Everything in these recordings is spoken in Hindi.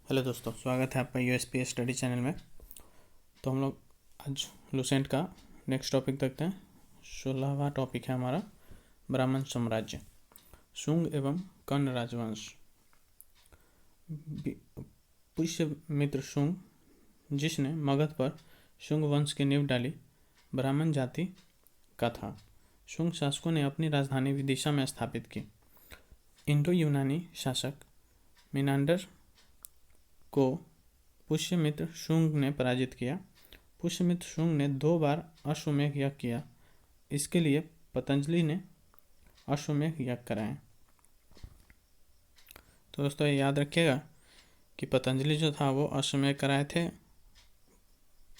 हेलो दोस्तों, स्वागत है आपका यूएसपीएस स्टडी चैनल में। तो हम लोग आज लुसेंट का नेक्स्ट टॉपिक देखते हैं। 16वां टॉपिक है हमारा ब्राह्मण साम्राज्य, शुंग एवं कर्ण राजवंश। पुष्यमित्र शुंग, जिसने मगध पर शुंग वंश की नींव डाली, ब्राह्मण जाति का था। शुंग शासकों ने अपनी राजधानी विदिशा में स्थापित की। इंडो यूनानी शासक मिनांडर को पुष्यमित्र शुंग ने पराजित किया। पुष्यमित्र शुंग ने 2 बार अश्वमेध यज्ञ किया। इसके लिए पतंजलि ने अश्वमेध यज्ञ कराए। तो दोस्तों याद रखिएगा कि पतंजलि जो था वो अश्वमेध कराए थे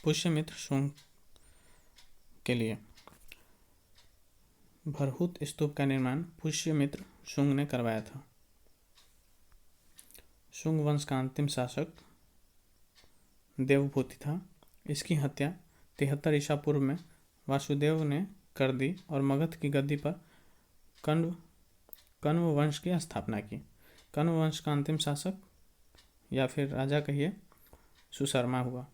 पुष्यमित्र शुंग के लिए। भरहुत स्तूप का निर्माण पुष्यमित्र शुंग ने करवाया था। शुंग वंश का अंतिम शासक देवभूति था। इसकी हत्या 73 ईसा पूर्व में वासुदेव ने कर दी और मगध की गद्दी पर कण्व वंश की स्थापना की। कण्व वंश का अंतिम शासक या फिर राजा कहिए सुशर्मा हुआ।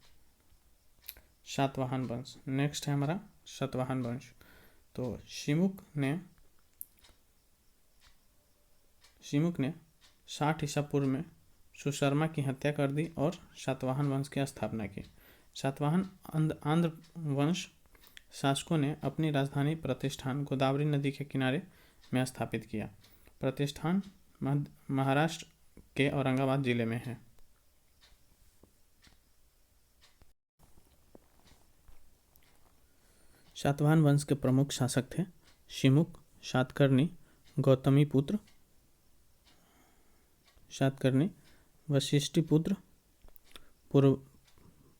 सातवाहन वंश नेक्स्ट है हमारा सातवाहन वंश। तो शिमुक ने 60 ईसा पूर्व में सुशर्मा की हत्या कर दी और सातवाहन वंश की स्थापना की। सातवाहन आंध्र वंश शासकों ने अपनी राजधानी प्रतिष्ठान गोदावरी नदी के किनारे में स्थापित किया। प्रतिष्ठान महाराष्ट्र के औरंगाबाद जिले में है। सातवाहन वंश के प्रमुख शासक थे शिमुक, सातकर्णी, गौतमीपुत्र, वशिष्ठिपुत्र,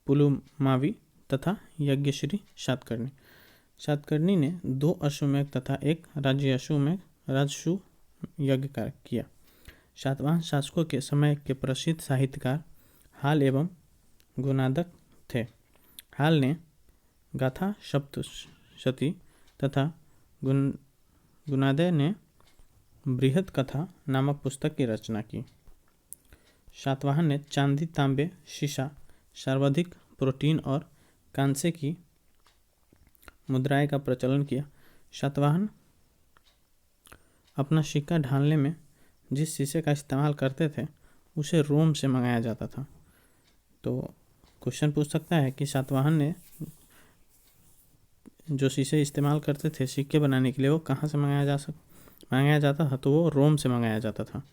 पुलुमावी तथा यज्ञश्री सातकर्णी। सातकर्णी ने 2 अश्वमेध तथा 1 राजसु यज्ञ किया। सातवाहन शासकों के समय के प्रसिद्ध साहित्यकार हाल एवं गुणादक थे। हाल ने गाथा सप्तशती तथा गुणादय ने बृहद कथा नामक पुस्तक की रचना की। सातवाहन ने चांदी, तांबे, शीशा, सर्वाधिक प्रोटीन और कांसे की मुद्राएं का प्रचलन किया। सातवाहन अपना सिक्का ढालने में जिस शीशे का इस्तेमाल करते थे उसे रोम से मंगाया जाता था। तो क्वेश्चन पूछ सकता है कि सातवाहन ने जो शीशे इस्तेमाल करते थे सिक्के बनाने के लिए वो कहाँ से मंगाया जाता था? तो वो रोम से मंगाया जाता था।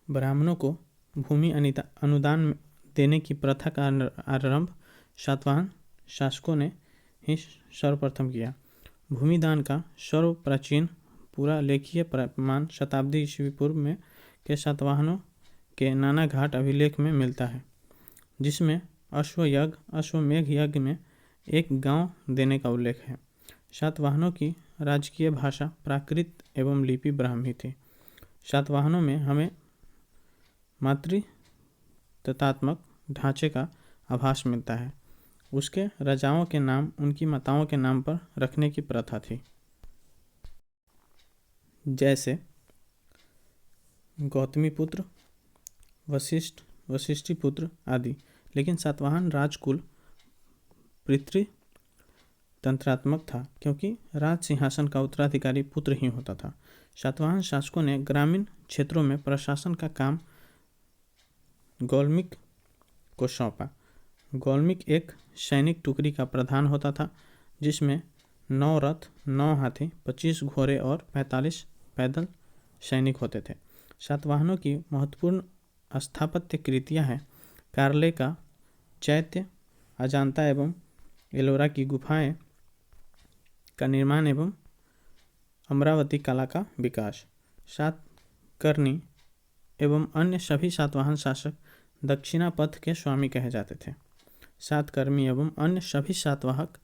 ब्राह्मणों को भूमि अनुदान देने की प्रथा का आरंभ सातवाहन शासकों ने ही सर्वप्रथम किया। भूमिदान का सर्व प्राचीन पूरा लेखीय प्रमाण शताब्दी ईस्वी पूर्व में के सातवाहनों के नाना घाट अभिलेख में मिलता है, जिसमें अश्वमेध यज्ञ में एक गांव देने का उल्लेख है। सातवाहनों की राजकीय भाषा प्राकृत एवं लिपि ब्राह्मी थी। सातवाहनों में हमें मातृत्वात्मक ढांचे का आभास मिलता है। उसके राजाओं के नाम उनकी माताओं के नाम पर रखने की प्रथा थी, जैसे गौतमीपुत्र, वशिष्ठिपुत्र आदि। लेकिन सातवाहन राजकुल पितृतंत्रात्मक था, क्योंकि राज सिंहासन का उत्तराधिकारी पुत्र ही होता था। सातवाहन शासकों ने ग्रामीण क्षेत्रों में प्रशासन का काम गौल्मिक को सौंपा। गौल्मिक एक सैनिक टुकड़ी का प्रधान होता था, जिसमें 9 रथ, 9 हाथी, 25 घोड़े और 45 पैदल सैनिक होते थे। सातवाहनों की महत्वपूर्ण स्थापत्य कृतियाँ हैं कार्ले का चैत्य, अजांता एवं एलोरा की गुफाएं का निर्माण एवं अमरावती कला का विकास। सातकर्णी एवं अन्य सभी सातवाहन शासक दक्षिणा पथ के स्वामी कहे जाते थे। सातकर्मी एवं अन्य सभी सातवाहक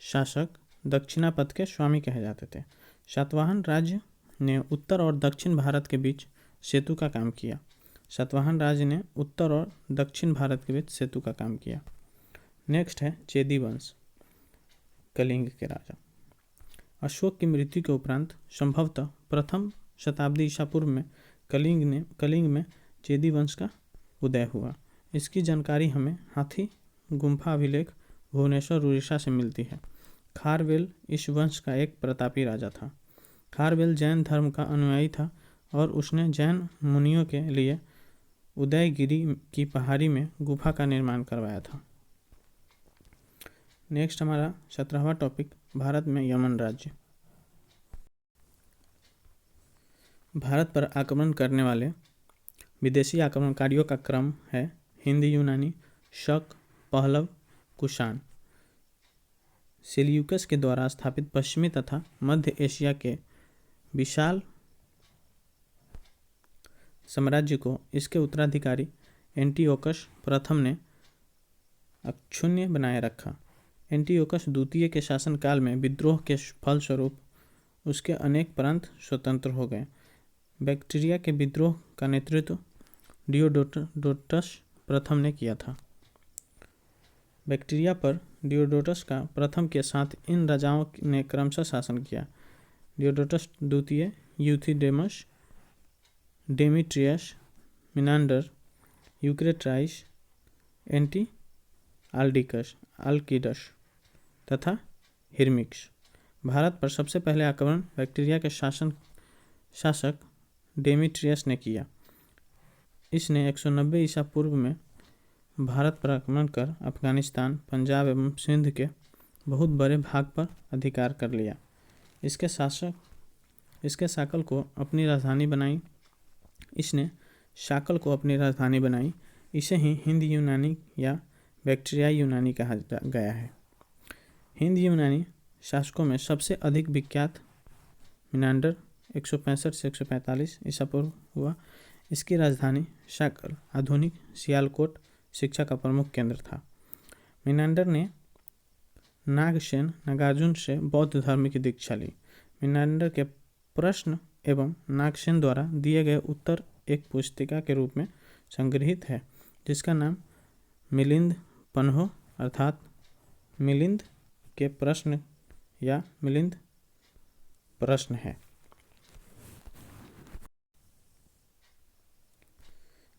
शासक दक्षिणा पथ के स्वामी कहे जाते थे। सातवाहन राज्य ने उत्तर और दक्षिण भारत के बीच सेतु का काम किया। नेक्स्ट है चेदी वंश, कलिंग के राजा। अशोक की मृत्यु के उपरांत संभवतः प्रथम शताब्दी ईसा पूर्व में कलिंग में चेदी वंश का उदय हुआ। इसकी जानकारी हमें हाथी गुम्फा अभिलेख भुवनेश्वर उड़ीसा से मिलती है। खारवेल इस वंश का एक प्रतापी राजा था। खारवेल जैन धर्म का अनुयायी था और उसने जैन मुनियों के लिए उदयगिरी की पहाड़ी में गुफा का निर्माण करवाया था। नेक्स्ट हमारा 17वां टॉपिक, भारत में यमन राज्य। भारत पर आक्रमण करने वाले विदेशी आक्रमणकारियों का क्रम है हिंद यूनानी, शक, पहलव, कुषाण। सेल्यूकस के द्वारा स्थापित पश्चिमी तथा मध्य एशिया के विशाल साम्राज्य को इसके उत्तराधिकारी एंटियोकस प्रथम ने अक्षुण्य बनाए रखा। एंटियोकस द्वितीय के शासनकाल में विद्रोह के फलस्वरूप उसके अनेक प्रांत स्वतंत्र हो गए। बैक्ट्रिया के विद्रोह का नेतृत्व डियोडोटस प्रथम ने किया था। बैक्ट्रिया पर डियोडोटस का प्रथम के साथ इन राजाओं ने क्रमशः शासन किया। डियोडोटस द्वितीय, यूथिडेमस, डेमिट्रियस, मिनांडर, यूक्रेटाइस, एंटी अल्किडस तथा हिरमिक्स। भारत पर सबसे पहले आक्रमण बैक्ट्रिया के शासक डेमिट्रियस ने किया। इसने 190 ईसा पूर्व में भारत पर आक्रमण कर अफगानिस्तान, पंजाब एवं सिंध के बहुत बड़े भाग पर अधिकार कर लिया। इसके शाकल को अपनी राजधानी बनाई। इसे ही हिंद यूनानी या बैक्ट्रियाई यूनानी कहा गया है। हिंद यूनानी शासकों में सबसे अधिक विख्यात मिनांडर 165 से 145 ईसा पूर्व हुआ। इसकी राजधानी शाकल, आधुनिक सियालकोट, शिक्षा का प्रमुख केंद्र था। मिनांडर ने नागसेन नागार्जुन से बौद्ध धर्म की दीक्षा ली। मिनांडर के प्रश्न एवं नागसेन द्वारा दिए गए उत्तर एक पुस्तिका के रूप में संग्रहित है, जिसका नाम मिलिंद पन्हो अर्थात मिलिंद के प्रश्न या मिलिंद प्रश्न है।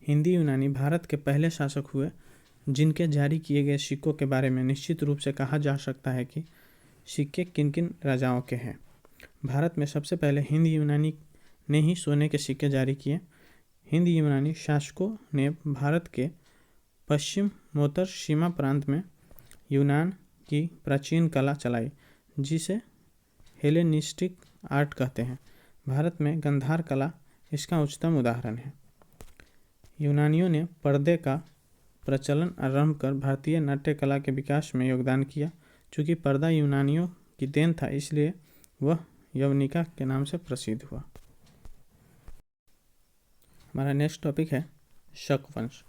हिंदी यूनानी भारत के पहले शासक हुए जिनके जारी किए गए सिक्कों के बारे में निश्चित रूप से कहा जा सकता है कि सिक्के किन किन राजाओं के हैं। भारत में सबसे पहले हिंद यूनानी ने ही सोने के सिक्के जारी किए। हिंद यूनानी शासकों ने भारत के पश्चिमोत्तर सीमा प्रांत में यूनान की प्राचीन कला चलाई, जिसे हेलेनिस्टिक आर्ट कहते हैं। भारत में गांधार कला इसका उच्चतम उदाहरण है। यूनानियों ने पर्दे का प्रचलन आरंभ कर भारतीय नाट्य कला के विकास में योगदान किया। चूँकि पर्दा यूनानियों की देन था, इसलिए वह यवनिका के नाम से प्रसिद्ध हुआ। हमारा नेक्स्ट टॉपिक है शक वंश।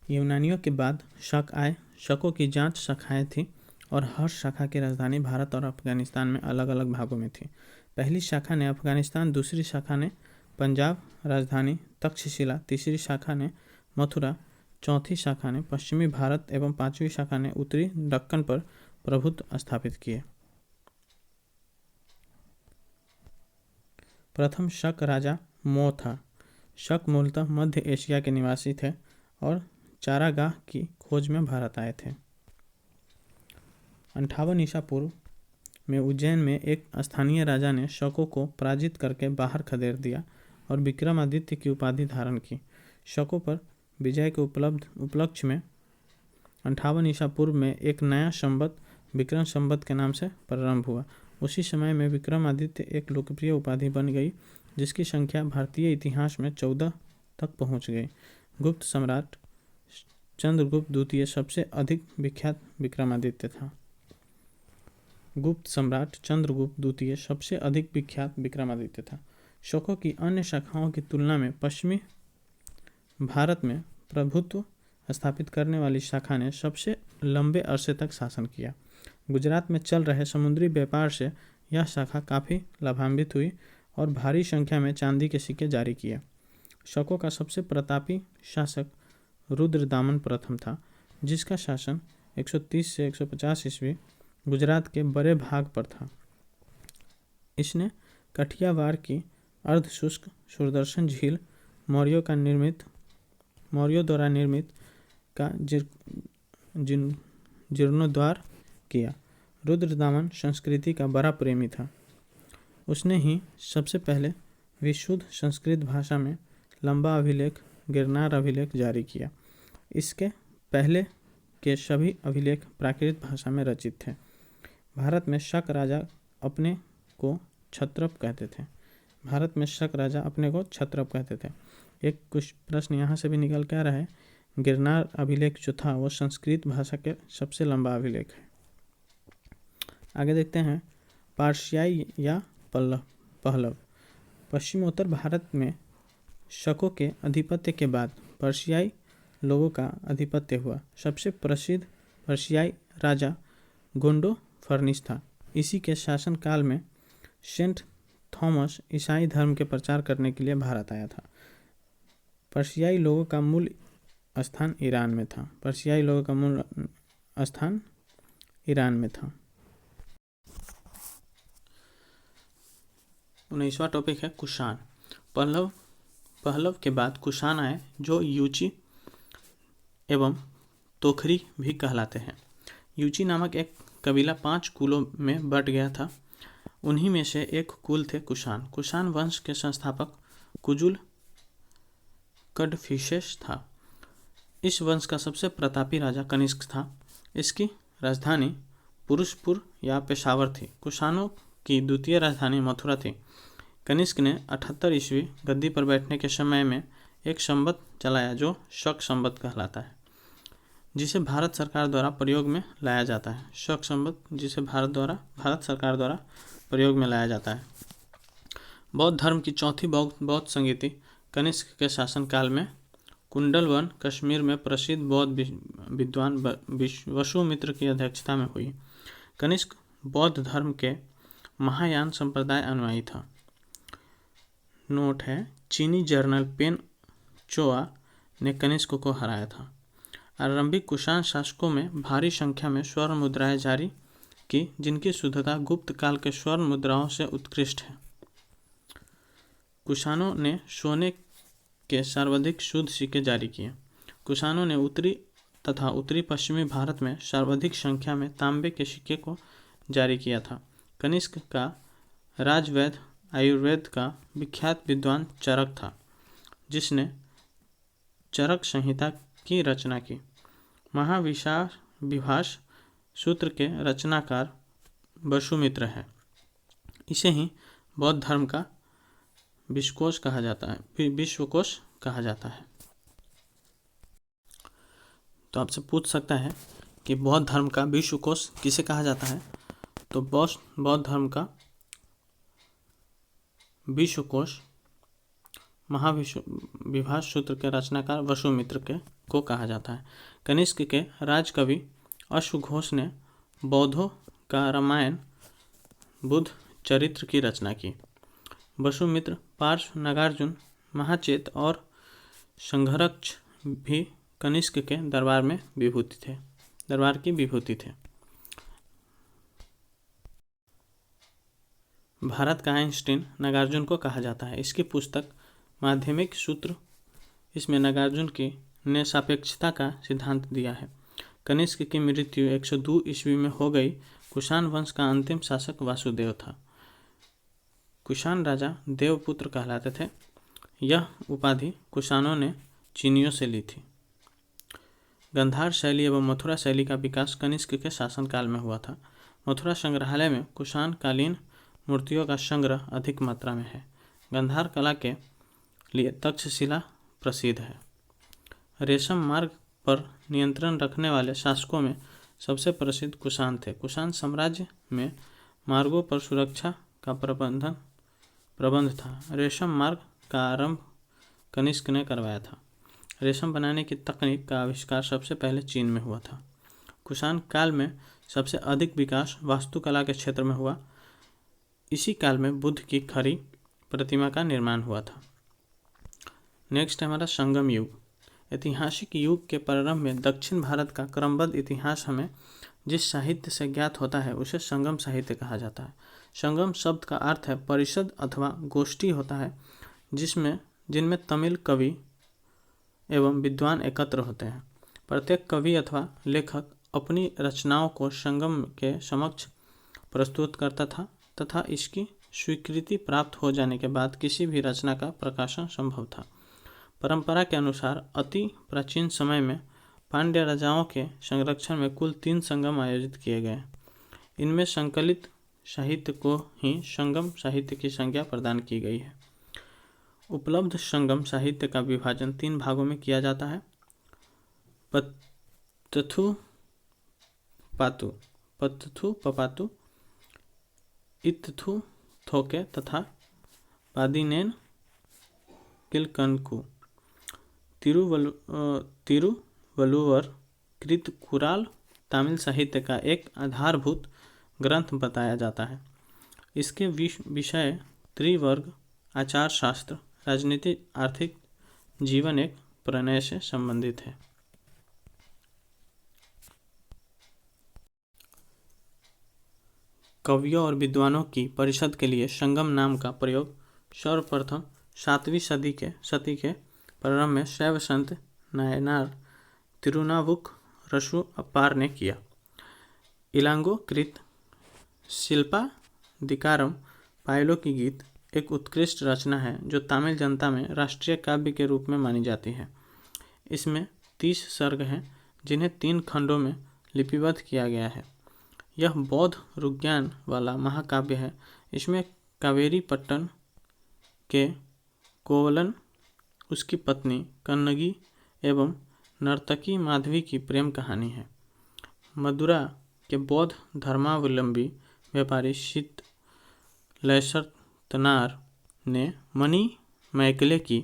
यूनानियों के बाद शक आए। शकों की 5 शाखाएं थीं और हर शाखा की राजधानी भारत और अफगानिस्तान में अलग अलग भागों में थी। पहली शाखा ने अफगानिस्तान, दूसरी शाखा ने पंजाब, राजधानी तक्षशिला, तीसरी शाखा ने मथुरा, चौथी शाखा ने पश्चिमी भारत एवं 5वीं शाखा ने उत्तरी दक्कन पर प्रभुत्व स्थापित किए। प्रथम शक राजा मो था। शक मूलतः मध्य एशिया के निवासी थे और चारागाह की खोज में भारत आए थे। 58 ईसा पूर्व में उज्जैन में एक स्थानीय राजा ने शकों को पराजित करके बाहर खदेड़ दिया और विक्रमादित्य की उपाधि धारण की। शकों पर विजय के उपलक्ष्य में 58 ईसा पूर्व में एक नया संवत विक्रम संवत के नाम से प्रारंभ हुआ। उसी समय में विक्रमादित्य एक लोकप्रिय उपाधि बन गई, जिसकी संख्या भारतीय इतिहास में 14 तक पहुंच गई। गुप्त सम्राट चंद्रगुप्त द्वितीय सबसे अधिक विख्यात विक्रमादित्य था। गुप्त सम्राट चंद्रगुप्त द्वितीय सबसे अधिक विख्यात विक्रमादित्य था। शकों की अन्य शाखाओं की तुलना में पश्चिमी भारत में प्रभुत्व स्थापित करने वाली शाखा ने सबसे लंबे अरसे तक शासन किया। गुजरात में चल रहे समुद्री व्यापार से यह शाखा काफ़ी लाभान्वित हुई और भारी संख्या में चांदी के सिक्के जारी किए। शकों का सबसे प्रतापी शासक रुद्रदामन प्रथम था, जिसका शासन 130 से 150 ईस्वी गुजरात के बड़े भाग पर था। इसने कठियावाड़ की अर्धशुष्क सुदर्शन झील, मौर्यों का निर्मित मौर्यों द्वारा निर्मित का जीर्णोद्धार किया। रुद्रदामन संस्कृति का बड़ा प्रेमी था। उसने ही सबसे पहले विशुद्ध संस्कृत भाषा में लंबा अभिलेख गिरनार अभिलेख जारी किया। इसके पहले के सभी अभिलेख प्राकृत भाषा में रचित थे। भारत में शक राजा अपने को क्षत्रप कहते थे। एक कुछ प्रश्न यहाँ से भी निकल के आ रहा है। गिरनार अभिलेख जो था वो संस्कृत भाषा के सबसे लंबा अभिलेख है। आगे देखते हैं पारसियाई या पहलव। पश्चिमोत्तर भारत में शकों के आधिपत्य के बाद पर्शियाई लोगों का आधिपत्य हुआ। सबसे प्रसिद्ध पर्शियाई राजा गोंडो फर्निस था। इसी के शासनकाल में सेंट थॉमस ईसाई धर्म के प्रचार करने के लिए भारत आया था। पर्शियाई लोगों का मूल स्थान ईरान में था। 19वां टॉपिक है कुषाण। पहलव के बाद कुषाण आए जो यूची एवं तोखरी भी कहलाते हैं। यूची नामक एक कबीला 5 कुलों में बट गया था। उन्हीं में से एक कुल थे कुषाण। कुषाण वंश के संस्थापक कुजुल कडफिसेस था। इस वंश का सबसे प्रतापी राजा कनिष्क था। इसकी राजधानी पुरुषपुर या पेशावर थी। कुषाणों की द्वितीय राजधानी मथुरा थी। कनिष्क ने 78 ईस्वी गद्दी पर बैठने के समय में एक संवत चलाया जो शक संवत कहलाता है, जिसे भारत सरकार द्वारा प्रयोग में लाया जाता है। शक संवत जिसे भारत सरकार द्वारा प्रयोग में लाया जाता है। बौद्ध धर्म की चौथी बौद्ध संगीति कनिष्क के शासनकाल में कुंडलवन कश्मीर में प्रसिद्ध बौद्ध विद्वान वसुमित्र की अध्यक्षता में हुई। कनिष्क बौद्ध धर्म के महायान संप्रदाय अनुयायी था। नोट है, चीनी जर्नल पेन चोआ ने कनिष्क को हराया था। आरंभिक कुषाण शासकों में भारी संख्या में स्वर्ण मुद्राएं जारी की, जिनकी शुद्धता गुप्त काल के स्वर्ण मुद्राओं से उत्कृष्ट है। कुषाणों ने सोने के सर्वाधिक शुद्ध सिक्के जारी किए। कुषाणों ने उत्तरी तथा उत्तरी पश्चिमी भारत में सर्वाधिक संख्या में तांबे के सिक्के को जारी किया था। कनिष्क का राजवैद्य आयुर्वेद का विख्यात विद्वान चरक था, जिसने चरक संहिता की रचना की। महाविभाष सूत्र के रचनाकार वसुमित्र है। इसे ही बौद्ध धर्म का विश्वकोश कहा जाता है। तो आपसे पूछ सकता है कि बौद्ध धर्म का विश्वकोश किसे कहा जाता है? तो बौद्ध धर्म का विश्वकोश महाविभाष सूत्र के रचनाकार वसुमित्र को कहा जाता है। कनिष्क के राजकवि अश्वघोष ने बौद्धों का रामायण बुद्ध चरित्र की रचना की। वसुमित्र, पार्श्व, नागार्जुन, महाचेत और संघरक्ष भी कनिष्क के दरबार की विभूति थे। भारत का आइंस्टीन नागार्जुन को कहा जाता है। इसकी पुस्तक माध्यमिक सूत्र, इसमें नागार्जुन ने सापेक्षता का सिद्धांत दिया है। कनिष्क की मृत्यु 102 ईस्वी में हो गई। कुषाण वंश का अंतिम शासक वासुदेव था। कुषाण राजा देवपुत्र कहलाते थे। यह उपाधि कुषाणों ने चीनियों से ली थी। गंधार शैली एवं मथुरा शैली का विकास कनिष्क के शासनकाल में हुआ था। मथुरा संग्रहालय में कुषाण कालीन मूर्तियों का संग्रह अधिक मात्रा में है। गंधार कला के लिए तक्षशिला प्रसिद्ध है। रेशम मार्ग पर नियंत्रण रखने वाले शासकों में सबसे प्रसिद्ध कुषाण थे। कुषाण साम्राज्य में मार्गों पर सुरक्षा का प्रबंध था। रेशम मार्ग का आरंभ कनिष्क ने करवाया था। रेशम बनाने की तकनीक का आविष्कार सबसे पहले चीन में हुआ था। कुषाण काल में सबसे अधिक विकास वास्तुकला के क्षेत्र में हुआ। इसी काल में बुद्ध की खड़ी प्रतिमा का निर्माण हुआ था। नेक्स्ट है हमारा संगम युग। ऐतिहासिक युग के प्रारंभ में दक्षिण भारत का क्रमबद्ध इतिहास हमें जिस साहित्य से ज्ञात होता है उसे संगम साहित्य कहा जाता है। संगम शब्द का अर्थ है परिषद अथवा गोष्ठी होता है, जिनमें तमिल कवि एवं विद्वान एकत्र होते हैं। प्रत्येक कवि अथवा लेखक अपनी रचनाओं को संगम के समक्ष प्रस्तुत करता था तथा इसकी स्वीकृति प्राप्त हो जाने के बाद किसी भी रचना का प्रकाशन संभव था। परंपरा के अनुसार अति प्राचीन समय में पांड्य राजाओं के संरक्षण में कुल 3 संगम आयोजित किए गए। इनमें संकलित साहित्य को ही संगम साहित्य की संज्ञा प्रदान की गई है। उपलब्ध संगम साहित्य का विभाजन 3 भागों में किया जाता है। पत्थु पपातु, इत्थु थोके तथा पादिनेन किलकनकु। तिरुवल्लुवर कृत कुराल तमिल साहित्य का एक आधारभूत ग्रंथ बताया जाता है। इसके विषय त्रिवर्ग, आचार शास्त्र, राजनीति, आर्थिक जीवन एक प्रणय से संबंधित है। कवियों और विद्वानों की परिषद के लिए संगम नाम का प्रयोग सर्वप्रथम 7वीं सदी के प्रारंभ में शैव संत नायनार तिरुनावुकरसु अप्पार ने किया। इलांगो कृत शिल्पाधिकारम पायलो की गीत एक उत्कृष्ट रचना है जो तमिल जनता में राष्ट्रीय काव्य के रूप में मानी जाती है। इसमें 30 सर्ग हैं जिन्हें 3 खंडों में लिपिबद्ध किया गया है। यह बौद्ध रुज्ञान वाला महाकाव्य है। इसमें कावेरी पट्टन के कोवलन, उसकी पत्नी कन्नगी एवं नर्तकी माधवी की प्रेम कहानी है। मदुरा के बौद्ध धर्मावलंबी व्यापारी शीत लैसरतनार ने मणि मैकले की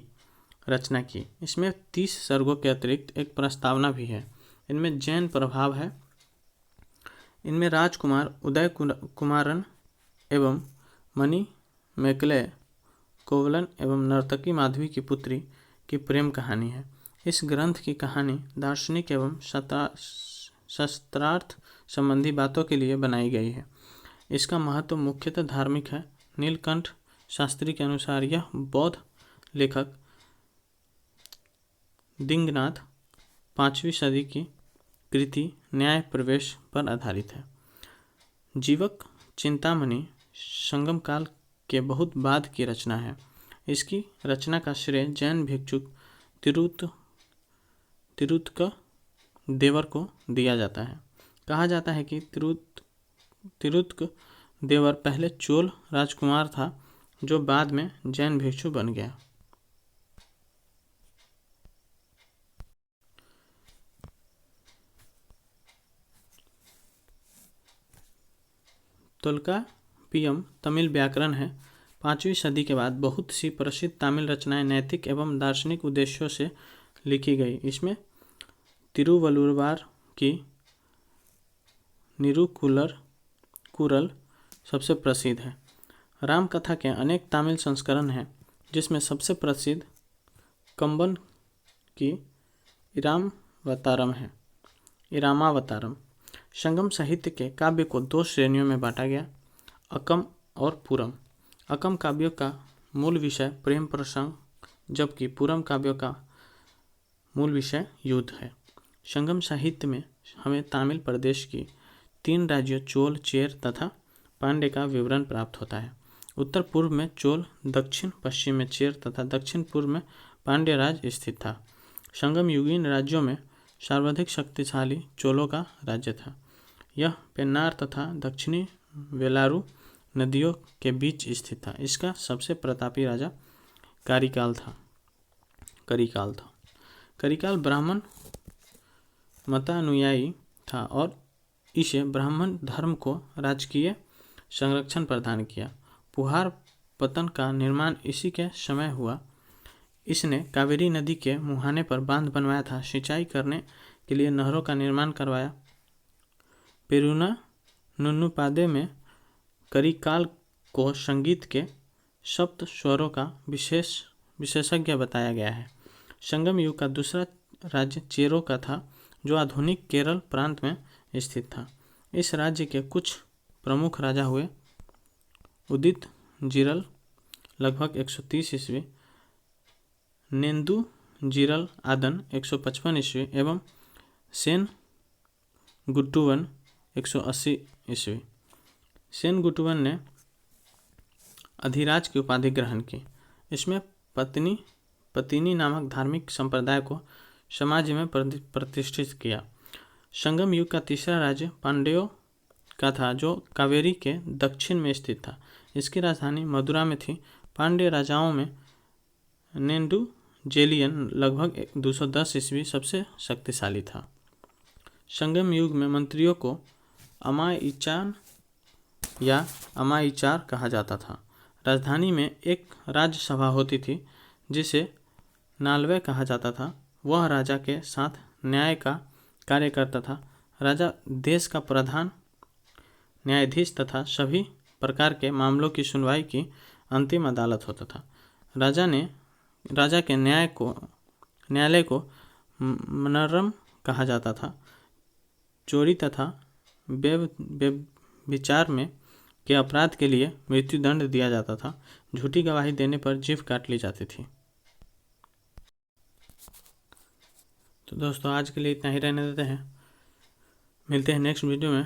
रचना की। इसमें 30 सर्गों के अतिरिक्त एक प्रस्तावना भी है। इनमें जैन प्रभाव है। इनमें राजकुमार उदय कुमारन एवं मणि मैकले कोवलन एवं नर्तकी माधवी की पुत्री की प्रेम कहानी है। इस ग्रंथ की कहानी दार्शनिक एवं शास्त्रार्थ संबंधी बातों के लिए बनाई गई है। इसका महत्व मुख्यतः धार्मिक है। नीलकंठ शास्त्री के अनुसार यह बौद्ध लेखक दिंगनाथ 5वीं सदी की कृति न्याय प्रवेश पर आधारित है। जीवक चिंतामणि संगम काल के बहुत बाद की रचना है। इसकी रचना का श्रेय जैन भिक्षुक तिरुत्क देवर को दिया जाता है। कहा जाता है कि तिरुत्क देवर पहले चोल राजकुमार था जो बाद में जैन भिक्षु बन गया। तोल्काप्पियम तमिल व्याकरण है। 5वीं सदी के बाद बहुत सी प्रसिद्ध तमिल रचनाएं नैतिक एवं दार्शनिक उद्देश्यों से लिखी गई। इसमें तिरुवल्लुवर की निरुकुरल सबसे प्रसिद्ध है। रामकथा के अनेक तमिल संस्करण हैं जिसमें सबसे प्रसिद्ध कंबन की इरामावतारम। संगम साहित्य के काव्य को 2 श्रेणियों में बांटा गया, अकम और पुरम। अकम काव्यों का मूल विषय प्रेम प्रसंग, जबकि पुरम काव्यों का मूल विषय युद्ध है। संगम साहित्य में हमें तमिल प्रदेश की 3 राज्यों चोल, चेर तथा पांड्य का विवरण प्राप्त होता है। उत्तर पूर्व में चोल, दक्षिण पश्चिम में चेर तथा दक्षिण पूर्व में पांड्य राज्य स्थित था। संगम युगीन राज्यों में सर्वाधिक शक्तिशाली चोलों का राज्य था। यह पेन्नार तथा दक्षिणी वेलारू नदियों के बीच स्थित था। इसका सबसे प्रतापी राजा करिकाल था। करिकाल ब्राह्मण मतानुयायी था और इसे ब्राह्मण धर्म को राजकीय संरक्षण प्रदान किया। पुहार पतन का निर्माण इसी के समय हुआ। इसने कावेरी नदी के मुहाने पर बांध बनवाया था, सिंचाई करने के लिए नहरों का निर्माण करवाया। पेरुना नुन्नुपादे में करिकाल को संगीत के सप्त स्वरों का विशेषज्ञ बताया गया है। संगम युग का दूसरा राज्य चेरों का था जो आधुनिक केरल प्रांत में स्थित था। इस राज्य के कुछ प्रमुख राजा हुए उदित जिरल लगभग 130 ईस्वी, नेंदु जीरल आदन 155 ईस्वी एवं सेन गुट्टुवन 180 ईस्वी। सेन गुट्टुवन ने अधिराज की उपाधि ग्रहण की। इसमें पतिनी नामक धार्मिक संप्रदाय को समाज में प्रतिष्ठित किया। संगम युग का तीसरा राज्य पांड्यों का था, जो कावेरी के दक्षिण में स्थित था। इसकी राजधानी मदुरा में थी। पांड्य राजाओं में नेदुंजेलियन लगभग 210 ईस्वी सबसे शक्तिशाली था। संगम युग में मंत्रियों को अमायिचान या अमायिचार कहा जाता था। राजधानी में एक राज्यसभा होती थी जिसे नालवे कहा जाता था। वह राजा के साथ न्याय का कार्य करता था। राजा देश का प्रधान न्यायाधीश तथा सभी प्रकार के मामलों की सुनवाई की अंतिम अदालत होता था। राजा के न्यायालय को मनरम कहा जाता था। चोरी तथा व्यभिचार में के अपराध के लिए मृत्युदंड दिया जाता था। झूठी गवाही देने पर जीभ काट ली जाती थी। तो दोस्तों आज के लिए इतना ही रहने देते हैं, मिलते हैं नेक्स्ट वीडियो में।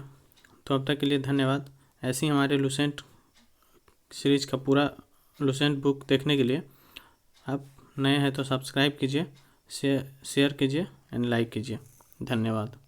तो अब तक के लिए धन्यवाद। ऐसे ही हमारे लुसेंट सीरीज का पूरा लुसेंट बुक देखने के लिए आप नए हैं तो सब्सक्राइब कीजिए, शेयर कीजिए एंड लाइक कीजिए। धन्यवाद।